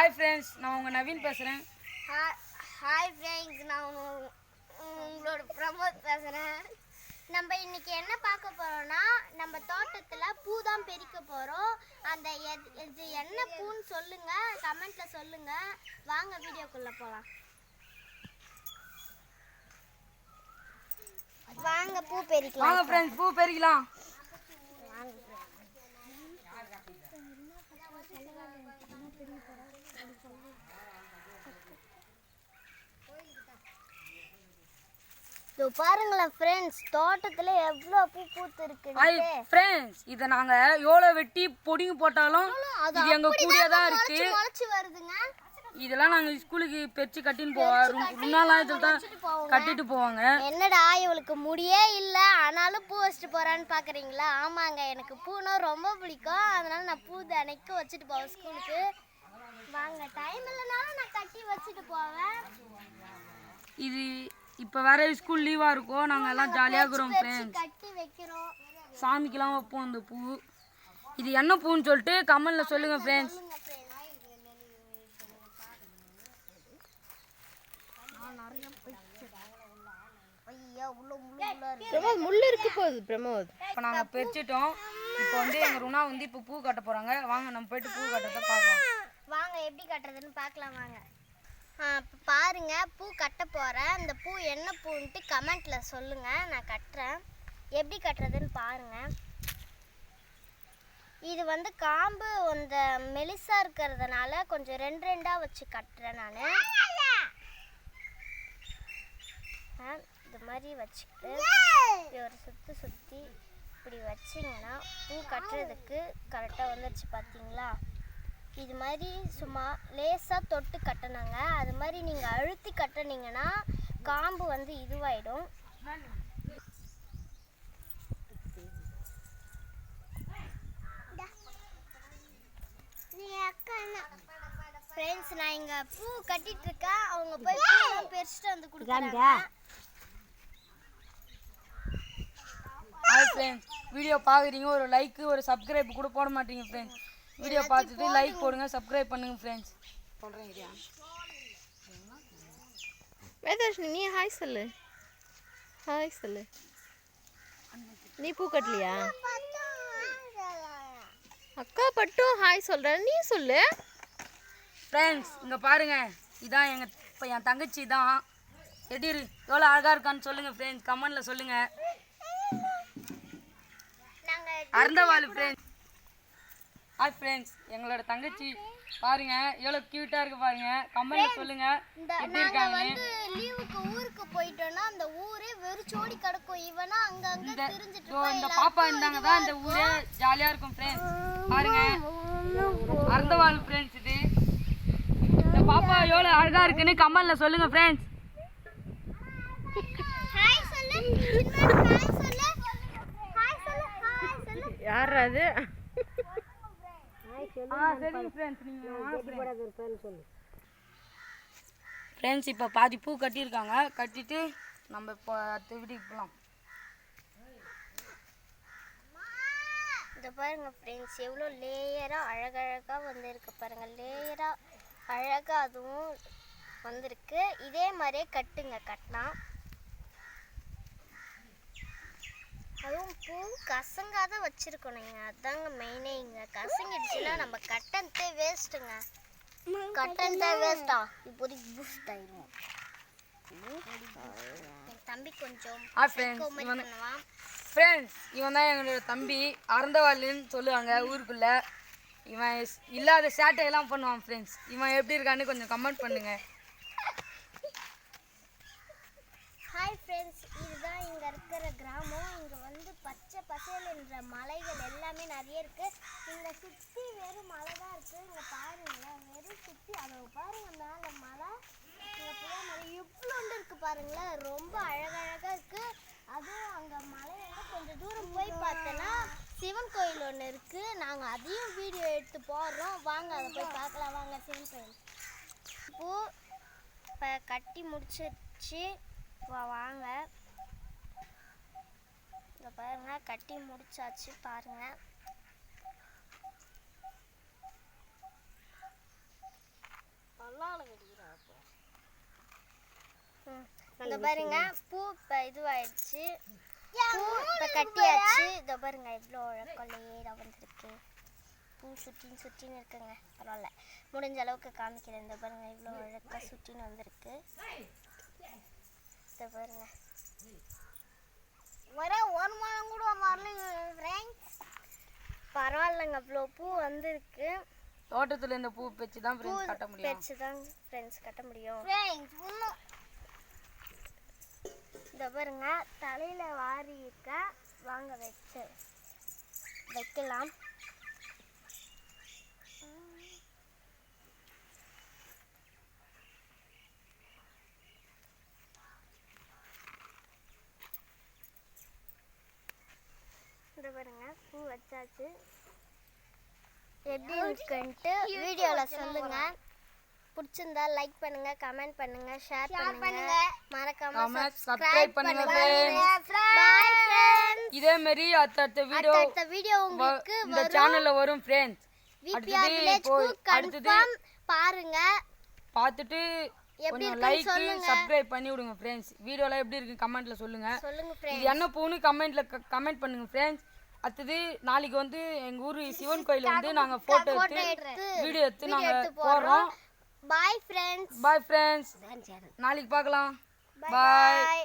Hi friends, நான் உங்கள் நவீன் பேசுகிறேன். ஹாய் ஃப்ரெண்ட்ஸ், நான் உங்களோட பிரமோத் பேசுகிறேன். நம்ம இன்னைக்கு என்ன பார்க்க போகிறோம்னா, நம்ம தோட்டத்தில் பூ தான் பறிக்க போகிறோம். அந்த இது என்ன பூன்னு சொல்லுங்கள், கமெண்ட்டில் சொல்லுங்கள். வாங்க வீடியோக்குள்ளே போகலாம். வாங்க பூ பறிக்கலாம். வாங்க ஃப்ரெண்ட்ஸ், பூ பறிக்கலாம். பாருங்களேன் ஃப்ரெண்ட்ஸ், தோட்டத்துல எவ்வளோ பூ பூத்து இருக்கு. ஃப்ரெண்ட்ஸ், இதை நாங்கள் எவ்வளோ வெட்டி பொடிங்க போட்டாலும் இது எங்கள் கூடயே தான் இருக்கு. முளைச்சி வருதுங்க. இதெல்லாம் நாங்கள் ஸ்கூலுக்கு பெருச்சு கட்டின்னு போவோம். முன்னாலாம் இதில் தான் கட்டிட்டு போவாங்க. என்னடா இவளுக்கு முடியே இல்லை, ஆனாலும் பூ வச்சுட்டு போறான்னு பாக்குறீங்களா? ஆமாங்க, எனக்கு பூனா ரொம்ப பிடிக்கும். அதனால நான் பூ தினைக்கும் வச்சுட்டு போவேன் ஸ்கூலுக்கு. வாங்க, டைம் இல்லைனாலும் நான் கட்டி வச்சுட்டு போவேன். இது இப்போ வேற ஸ்கூல் லீவாக இருக்கும். நாங்கள் எல்லாம் ஜாலியாக இருக்கிறோம் ஃப்ரெண்ட்ஸ். கட்டி வைக்கிறோம், சாமிக்கெல்லாம் வைப்போம் அந்த பூ. இது என்ன பூன்னு சொல்லிட்டு கமெண்ட்ல சொல்லுங்க ஃப்ரெண்ட்ஸ். முள்ளு இருக்கு போகுது பிரமோத். இப்போ நாங்கள் பறிச்சிட்டோம். இப்போ எங்கள் ருணா இப்போ பூ கட்ட போகிறாங்க. வாங்க நம்ம போயிட்டு பூ கட்டுறதை பார்க்கலாம். வாங்க எப்படி கட்டுறதுன்னு பார்க்கலாம் வாங்க. பாருங்க, பூ கட்ட போகிறேன். இந்த பூ என்ன பூன்ட்டு கமெண்ட்டில் சொல்லுங்கள், நான் கட்டுறேன். எப்படி கட்டுறதுன்னு பாருங்கள். இது காம்பு இந்த மெலிசா இருக்கிறதுனால கொஞ்சம் ரெண்டு ரெண்டாக வச்சு கட்டுறேன் நான். இது மாதிரி வச்சுக்கிட்டு ஒரு சுற்றி இப்படி வச்சிங்கன்னா பூ கட்டுறதுக்கு கரெக்டாக வந்துடுச்சு. பார்த்தீங்களா? இது மாதிரி சும்மா லேசாக தொட்டு கட்டினாங்க. அது மாதிரி நீங்கள் அழுத்தி கட்டினீங்கன்னா காம்பு இதுவாயிடும். ஃப்ரெண்ட்ஸ், நான் இங்கே பூ கட்டிட்டு இருக்கேன். அவங்க போய் பூ பறிச்சுட்டு வந்து கொடுக்குறாங்க. ஹாய் ஃப்ரெண்ட்ஸ், வீடியோ பார்க்குறீங்க, ஒரு லைக் ஒரு சப்ஸ்கிரைப் கூட போட மாட்டீங்க ஃப்ரெண்ட்ஸ். வீடியோ பார்த்துட்டு லைக் போடுங்க, சப்ஸ்கிரைப் பண்ணுங்க ஃப்ரெண்ட்ஸ். சொல்கிறேங்க வேதர்ஷினி, நீ ஹாய் சொல்லு. ஹாய் சொல்லு. நீ பூ கட்டலையா? அக்கா பட்டும் ஹாய் சொல்ற, நீ சொல்லு. ஃப்ரெண்ட்ஸ், இங்கே பாருங்க, இதான் இப்போ என் தங்கச்சி தான். எப்படி எவ்வளோ அழகாக இருக்கான்னு சொல்லுங்கள் ஃப்ரெண்ட்ஸ், கமெண்டில் சொல்லுங்கள். அறந்தவாள் ஃப்ரெண்ட்ஸ். ஹாய் ஃப்ரெண்ட்ஸ், எங்களோட தங்கச்சி பாருங்க எவ்வளோ க்யூட்டாக இருக்கு பாருங்க. கமெண்ட்ல சொல்லுங்க எப்படி இருக்காங்க. லீவுக்கு ஊருக்கு போயிட்டோம்னா அந்த ஊரே வெறிச்சோடி கிடக்கும். இவனா அங்கங்க திரிஞ்சிட்டு இருப்பான். இந்த பாப்பா இருந்தாங்க தான் இந்த ஊரே ஜாலியா இருக்கும் ஃப்ரெண்ட்ஸ். பாருங்க, அறந்தவாள் ஃப்ரெண்ட்ஸ். இது இந்த பாப்பா எவ்வளோ அழகா இருக்குன்னு கமெண்ட்ல சொல்லுங்க ஃப்ரெண்ட்ஸ். ஹாய் சொல்லு. ஹாய் சொல்லு. ஹாய் சொல்லு. ஹாய் சொல்லு. யார் அது? ஃப்ரெண்ட்ஸ், இப்போ பாதி பூ கட்டியிருக்காங்க. கட்டிட்டு நம்ம இப்போ அடுத்த வீட்டுக்கு போகலாம். இந்த பாருங்க ஃப்ரெண்ட்ஸ், எவ்வளோ லேயராக அழகழகாக வந்திருக்கு பாருங்க. லேயராக அழகாக அதுவும் வந்திருக்கு. இதே மாதிரியே கட்டுங்க. கட்டினா அதுவும் பூ கசங்காத வச்சிருக்கணுங்க. அதாங்க மெயினே. இங்கே கசங்கிடுச்சுன்னா நம்ம கட்டன்தே வேஸ்ட்டுங்க. கட்டன்தே வேஸ்டா இப்போதைக்கு பூஸ்ட் ஆயிடும். என் தம்பி கொஞ்சம் பண்ணுவான். ஃப்ரெண்ட்ஸ், இவன் தான் எங்களோட தம்பி. அறந்தவாள்னு சொல்லுவாங்க ஊருக்குள்ள. இவன் இல்லாத சேட்டையெல்லாம் பண்ணுவான் ஃப்ரெண்ட்ஸ். இவன் எப்படி இருக்கான்னு கொஞ்சம் கமெண்ட் பண்ணுங்க. ஹாய் ஃப்ரெண்ட்ஸ், இதுதான் இங்கே இருக்கிற கிராமம். இங்கே பச்சை பசேல் என்ற மலைகள் எல்லாமே நிறைய இருக்குது. இங்கே சுற்றி வெறும் மலை தான் இருக்குது. இங்கே பாருங்களேன், வெறும் சுற்றி அதை பாருங்கள், மேலே மலை, இங்கே புதிய மலை இவ்வளோண்டு இருக்குது பாருங்களேன். ரொம்ப அழகழகாக இருக்குது. அதுவும் அங்கே மலையில கொஞ்சம் தூரம் போய் பார்த்தோன்னா சிவன் கோயில் ஒன்று இருக்குது. நாங்கள் அதையும் வீடியோ எடுத்து போடுறோம். வாங்க அதை போய் பார்க்கலாம். வாங்க சிவன் கோயில். பூ இப்போ கட்டி முடிச்சிருச்சு. வாங்க, இங்கே பாருங்க, கட்டி முடிச்சாச்சு பாருங்க. இந்த பாருங்க பூ இப்போ இதுவாயிடுச்சு, பூ இப்போ கட்டியாச்சு. இந்த பாருங்க இவ்வளோ கொள்ளையே வந்திருக்கு, பூ சுற்றின்னு இருக்குங்க. பரவாயில்ல, முடிஞ்ச அளவுக்கு காமிக்கிறேன். இந்த பாருங்க இவ்வளோ அழகா சுற்றின்னு வந்திருக்கு. இந்த பாருங்க வர ஒரு மாதம் கூட வரலைங்க ஃப்ரெண்ட்ஸ். பரவாயில்லைங்க, அவ்வளோ பூ வந்திருக்கு. தோட்டத்துல இந்த பூ வச்சு தான் ஃப்ரெண்ட்ஸ் கட்ட முடியும். வச்சு தான் ஃப்ரெண்ட்ஸ் கட்ட முடியும். இந்த பாருங்க தலையில வாரி இருக்க, வாங்க வைக்கலாம். இந்த பாருங்க பூ வச்சாச்சு. எப்படி இருக்குன்ட்டு வீடியோல சொல்லுங்க. பிடிச்சிருந்தா லைக் பண்ணுங்க, கமெண்ட் பண்ணுங்க, ஷேர் பண்ணுங்க, மறக்காம சப்ஸ்கிரைப் பண்ணுங்க ஃப்ரெண்ட்ஸ். Bye friends. இதே மாதிரி அடுத்த வீடியோ உங்களுக்கு இந்த சேனல்ல வரும் ஃப்ரெண்ட்ஸ். விபிஆர் வில்லேஜ்க்கு கன்ஃபார்ம் பாருங்க, பார்த்துட்டு எப்படி கொஞ்சம் இருக்குன்னு லைக் சொல்லுங்க. சப்ஸ்கிரைப் பண்ணி விடுங்க ஃப்ரெண்ட்ஸ். வீடியோல எப்படி இருக்கு கமெண்ட்ல சொல்லுங்க. சொல்லுங்க இது ஃப்ரெண்ட்ஸ். என்ன பூன்னு கமெண்ட்ல கமெண்ட் பண்ணுங்க ஃப்ரெண்ட்ஸ். அடுத்தது நாளைக்கு வந்து எங்க ஊர் சிவன் கோயில் வந்து நாங்க போட்டோ எடுத்து வீடியோ எடுத்து நாங்க போடுறோம். Bye friends. பாய் ஃப்ரெண்ட்ஸ், நாளைக்கு பார்க்கலாம். பாய்.